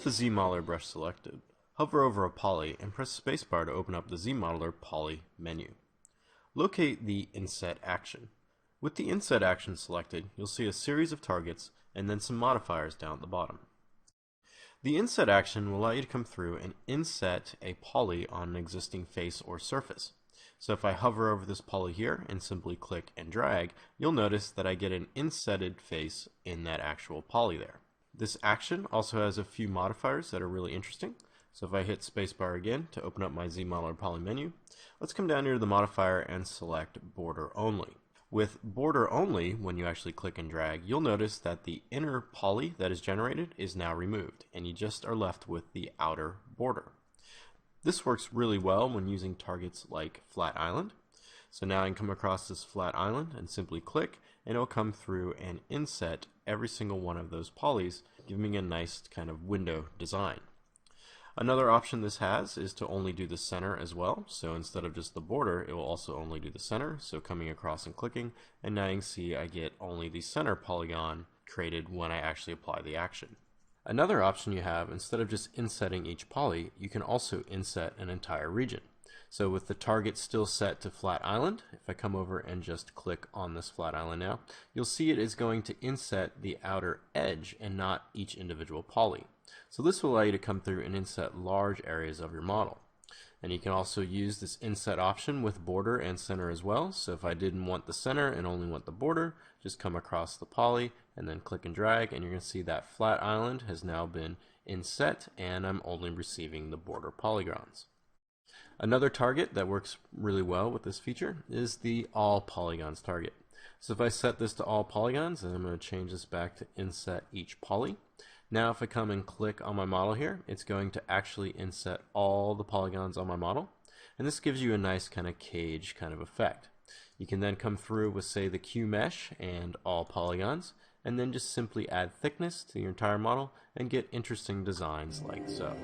With the Z-Modeler brush selected, hover over a poly and press spacebar to open up the Z-Modeler poly menu. Locate the Inset action. With the Inset action selected, you'll see a series of targets and then some modifiers down at the bottom. The Inset action will allow you to come through and inset a poly on an existing face or surface. So if I hover over this poly here and simply click and drag, you'll notice that I get an insetted face in that actual poly there. This action also has a few modifiers that are really interesting. So if I hit spacebar again to open up my Z-Modeler poly menu, let's come down here to the modifier and select border only. With border only, when you actually click and drag, you'll notice that the inner poly that is generated is now removed, and you just are left with the outer border. This works really well when using targets like Flat Island. So now I can come across this flat island and simply click, and it'll come through and inset every single one of those polys, giving me a nice kind of window design. Another option this has is to only do the center as well. So instead of just the border, it will also only do the center. So coming across and clicking, and now you can see I get only the center polygon created when I actually apply the action. Another option you have, instead of just insetting each poly, you can also inset an entire region. So with the target still set to flat island, if I come over and just click on this flat island now, you'll see it is going to inset the outer edge and not each individual poly. So this will allow you to come through and inset large areas of your model. And you can also use this inset option with border and center as well. So if I didn't want the center and only want the border, just come across the poly and then click and drag, and you're going to see that flat island has now been inset, and I'm only receiving the border polygons. Another target that works really well with this feature is the all polygons target. So if I set this to all polygons, and I'm going to change this back to inset each poly. Now if I come and click on my model here, it's going to actually inset all the polygons on my model, and this gives you a nice kind of cage kind of effect. You can then come through with, say, the Q mesh and all polygons, and then just simply add thickness to your entire model and get interesting designs like so.